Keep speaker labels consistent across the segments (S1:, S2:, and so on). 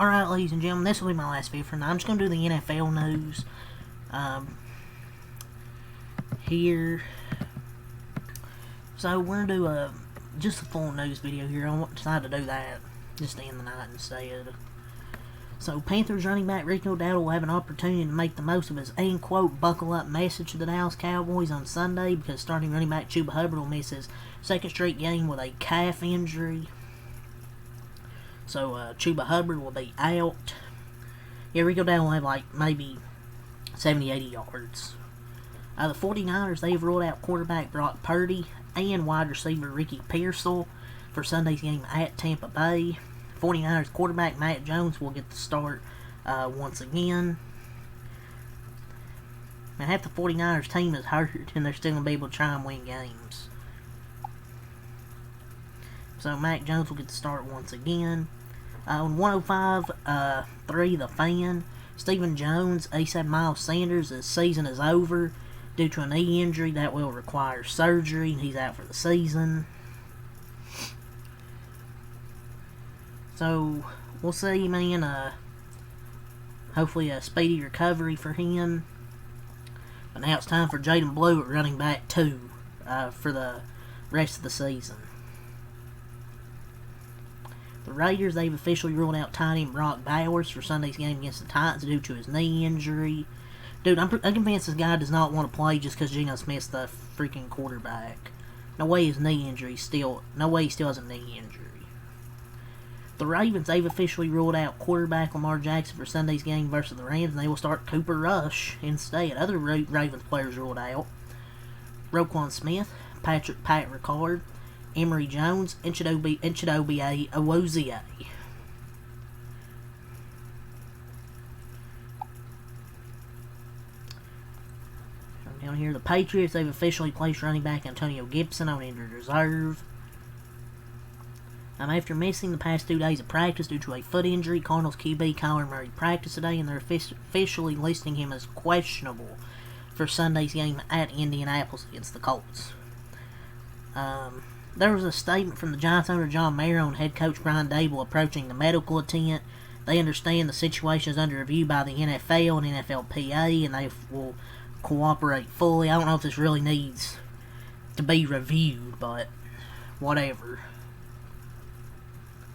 S1: Alright, ladies and gentlemen, this will be my last video for now. I'm just going to do the NFL news here. So, we're going to do just a full news video here. I decided to do that just to end the night instead. So, Panthers running back Rico Dowdle will have an opportunity to make the most of his end-quote buckle-up message to the Dallas Cowboys on Sunday because starting running back Chuba Hubbard will miss his second straight game with a calf injury. So, Chuba Hubbard will be out. Yeah, Rico Dowdle will have, like, maybe 70, 80 yards. The 49ers, they've ruled out quarterback Brock Purdy and wide receiver Ricky Pearsall for Sunday's game at Tampa Bay. 49ers quarterback Matt Jones will get the start once again. Now, half the 49ers team is hurt, and they're still going to be able to try and win games. So, Matt Jones will get the start once again. On 105.3 The Fan, Stephen Jones, he said Miles Sanders' his season is over due to a knee injury that will require surgery. He's out for the season. So, we'll see, man. Hopefully a speedy recovery for him. But now it's time for Jaden Blue at running back 2 for the rest of the season. The Raiders, they've officially ruled out tight end Brock Bowers for Sunday's game against the Titans due to his knee injury. Dude, I'm convinced this guy does not want to play just because Geno Smith's the freaking quarterback. No way he still has a knee injury. The Ravens, they've officially ruled out quarterback Lamar Jackson for Sunday's game versus the Rams, and they will start Cooper Rush instead. Other Ravens players ruled out: Roquan Smith, Pat Ricard, Emory Jones, and Chidobe Awuzie. Down here, the Patriots, they've officially placed running back Antonio Gibson on injured reserve. After missing the past 2 days of practice due to a foot injury, Cardinals QB Kyler Murray practiced today, and they're officially listing him as questionable for Sunday's game at Indianapolis against the Colts. There was a statement from the Giants owner John Mara and head coach Brian Dable approaching the medical attempt. They understand the situation is under review by the NFL and NFLPA, and they will cooperate fully. I don't know if this really needs to be reviewed, but whatever.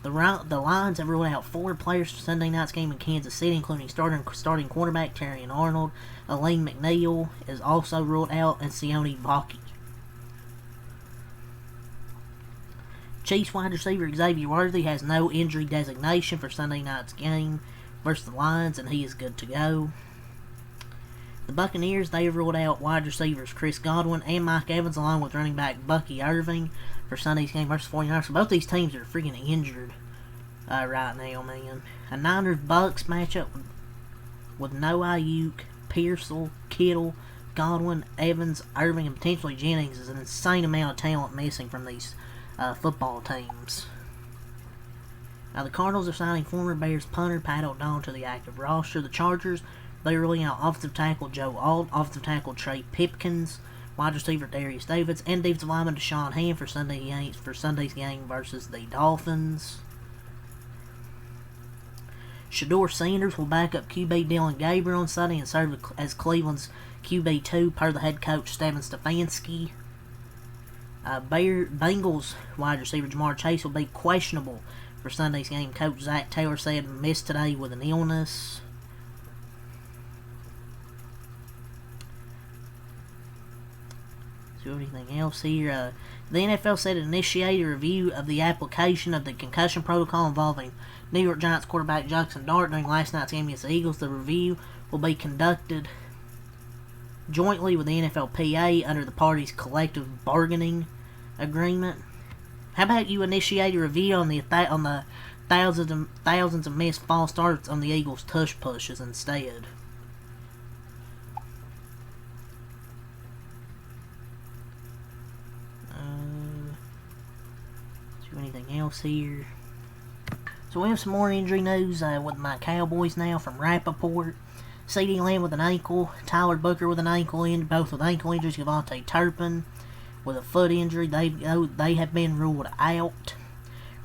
S1: The Lions have ruled out 4 players for Sunday night's game in Kansas City, including starting quarterback Terrion Arnold. Elaine McNeil is also ruled out, and Sione Vaki. Chiefs wide receiver Xavier Worthy has no injury designation for Sunday night's game versus the Lions, and he is good to go. The Buccaneers, they have ruled out wide receivers Chris Godwin and Mike Evans, along with running back Bucky Irving for Sunday's game versus 49ers. So both these teams are freaking injured right now, man. A Niners-Bucks matchup with no Ayuk, Pearsall, Kittle, Godwin, Evans, Irving, and potentially Jennings is an insane amount of talent missing from these football teams. Now, the Cardinals are signing former Bears punter Pat O'Donnell to the active roster. The Chargers, they're ruling out offensive tackle Joe Alt, offensive tackle Trey Pipkins, wide receiver Darius Davis, and defensive lineman Deshaun Hand for Sunday's game versus the Dolphins. Shedeur Sanders will back up QB Dylan Gabriel on Sunday and serve as Cleveland's QB2 per the head coach Stephen Stefanski. Bengals wide receiver Jamar Chase will be questionable for Sunday's game. Coach Zach Taylor said missed today with an illness. Anything else here? The NFL said it initiated a review of the application of the concussion protocol involving New York Giants quarterback Jackson Dart during last night's game against the Eagles. The review will be conducted jointly with the NFLPA under the parties' collective bargaining agreement. How about you initiate a review on the thousands of missed false starts on the Eagles' tush pushes instead? Anything else here? So we have some more injury news with my Cowboys now from Rappaport. CeeDee Lamb with an ankle, Tyler Booker with an ankle injury, both with ankle injuries. Devontae Turpin with a foot injury. They have been ruled out.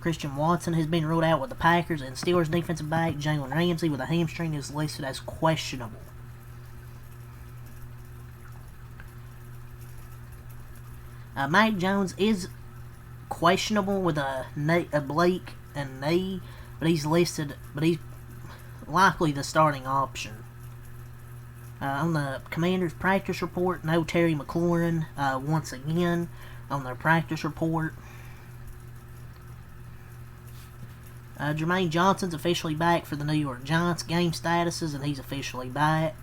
S1: Christian Watson has been ruled out with the Packers, and Steelers defensive back Jalen Ramsey with a hamstring is listed as questionable. Mac Jones is questionable with a oblique and knee, but he's likely the starting option. On the Commanders' practice report, no Terry McLaurin once again on their practice report. Jermaine Johnson's officially back for the New York Giants. Game statuses, and he's officially back.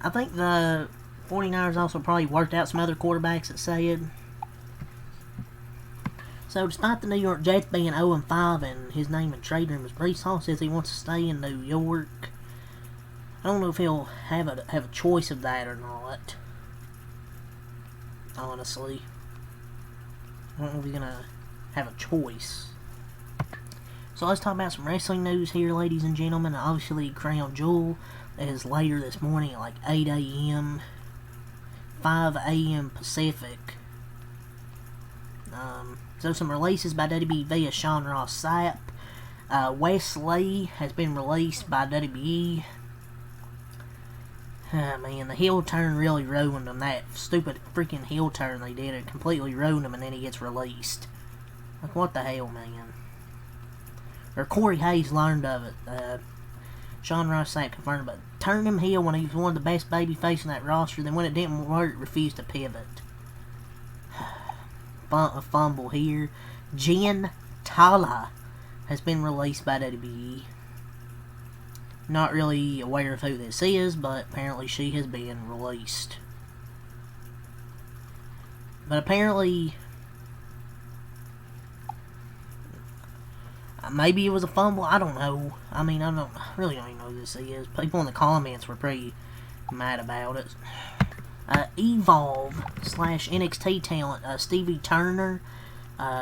S1: I think the 49ers also probably worked out some other quarterbacks that said. So, despite the New York Jets being 0-5 and his name in trade room is Breece Hall says he wants to stay in New York. I don't know if he'll have a choice of that or not. Honestly, I don't know if he's gonna have a choice. So let's talk about some wrestling news here, ladies and gentlemen. Obviously, Crown Jewel is later this morning at like 8 a.m., 5 a.m. Pacific. So some releases by WWE via Sean Ross Sapp. Wes Lee has been released by WWE. Man, the heel turn really ruined him. That stupid freaking heel turn they did, it completely ruined him, and then he gets released. Like, what the hell, man? Or Corey Hayes learned of it. Sean Ross Sapp confirmed, but turned him heel when he was one of the best babyface in that roster. Then when it didn't work, refused to pivot. A fumble here. Jen Tala has been released by WWE. Not really aware of who this is, but apparently she has been released. But apparently, maybe it was a fumble. I don't know. I mean, I really don't even know who this is. People in the comments were pretty mad about it. Evolve / NXT talent Stevie Turner,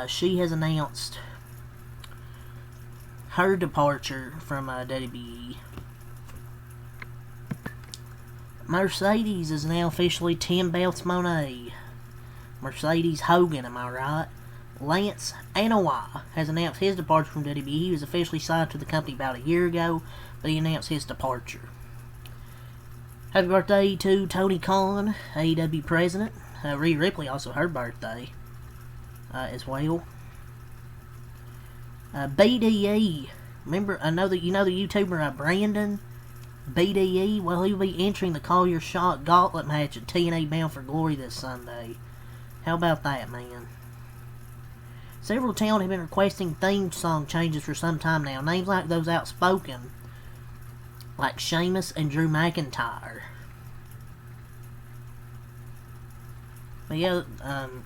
S1: she has announced her departure from WWE. Mercedes is now officially 10 belts Monet. Mercedes Hogan, am I right? Lance Anoa'i has announced his departure from WWE. He was officially signed to the company about a year ago, but he announced his departure. Happy birthday to Tony Khan, AEW president. Rhea Ripley also her birthday as well. BDE, remember? I know that you know the YouTuber Brandon. BDE. Well, he'll be entering the Call Your Shot Gauntlet match at TNA Bound for Glory this Sunday. How about that, man? Several talent have been requesting theme song changes for some time now. Names like those outspoken, like Sheamus and Drew McIntyre. But yeah,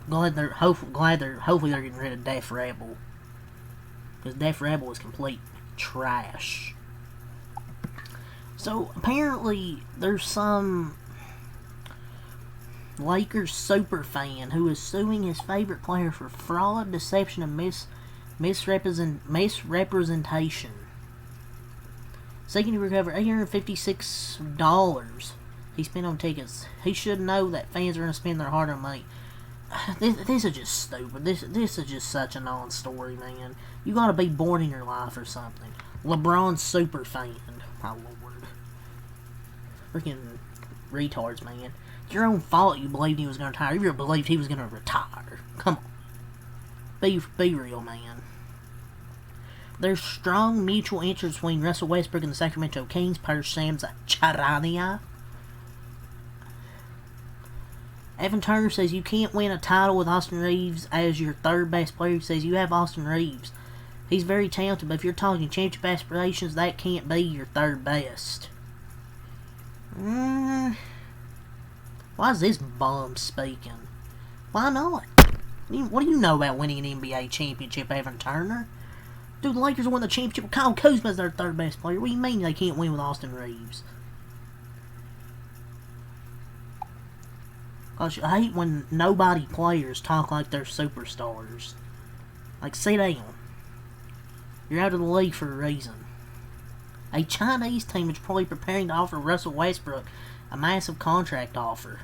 S1: hopefully they're getting rid of Def Rebel, because Def Rebel is complete trash. So apparently there's some Lakers super fan who is suing his favorite player for fraud, deception, and misrepresentation, seeking to recover $856 he spent on tickets. He should know that fans are going to spend their hard-earned money. This is just stupid. This is just such a non-story, man. You got to be born in your life or something. LeBron's super fan. My lord. Freaking retards, man. It's your own fault you believed he was going to retire. You believed he was going to retire. Come on. Be real, man. There's strong mutual interest between Russell Westbrook and the Sacramento Kings, per Shams Charania. Evan Turner says you can't win a title with Austin Reeves as your third best player. He says you have Austin Reeves. He's very talented, but if you're talking championship aspirations, that can't be your third best. Why is this bum speaking? Why not? What do you know about winning an NBA championship, Evan Turner? Dude, the Lakers won the championship with Kyle Kuzma as their third best player. What do you mean they can't win with Austin Reeves? Gosh, I hate when nobody players talk like they're superstars. Like, sit down. You're out of the league for a reason. A Chinese team is probably preparing to offer Russell Westbrook a massive contract offer.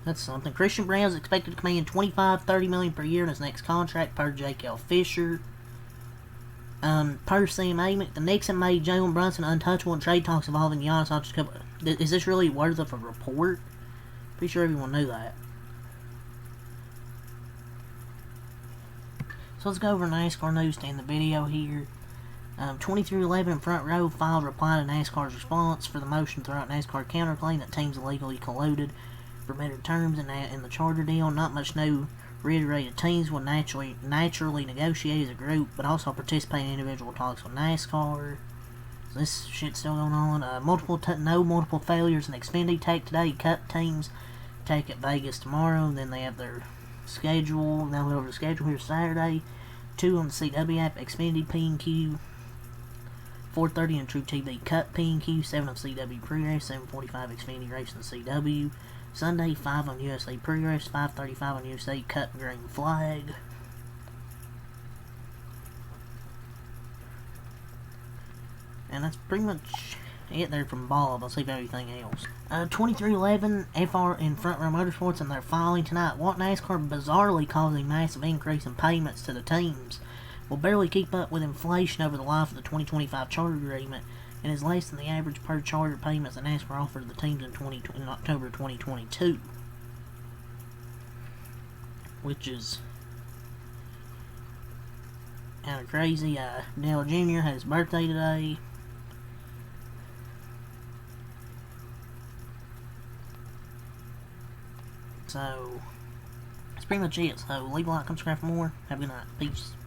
S1: That's something. Christian Brown is expected to command $25-30 million per year in his next contract, per J.K. Fisher. Per Sam Amick, the Knicks have made Jalen Brunson untouchable in trade talks involving Giannis Antetokounmpo. Is this really worth of a report? Pretty sure everyone knew that. So let's go over Nascar news to end the video here. 2311 in front row filed reply to NASCAR's response for the motion throughout NASCAR counterclaim that teams illegally colluded for better terms in the charter deal. Not much new. Reiterated teams will naturally negotiate as a group, but also participate in individual talks with NASCAR. So this shit's still going on. No multiple failures in Xfinity take today. Cup teams take at Vegas tomorrow. Then they have their schedule. Now we're over the schedule here Saturday. 2 on the CW app. Xfinity P&Q. 4:30 on True TV Cup P&Q. 7 on CW Pre-Race. 7:45 Xfinity Race on CW. Sunday, 5 on USA Pre-Race, 5:35 on USA Cup Green Flag. And that's pretty much it there from Bob. I'll save everything else. 2311 FR in Front Row Motorsports, and they're filing tonight. What NASCAR bizarrely causing massive increase in payments to the teams will barely keep up with inflation over the life of the 2025 charter agreement, and is less than the average per charter payments that NASCAR offered the teams in October 2022. Which is kind of crazy. Dale Jr. had his birthday today. So, that's pretty much it. So, leave a like, subscribe for more. Have a good night. Peace.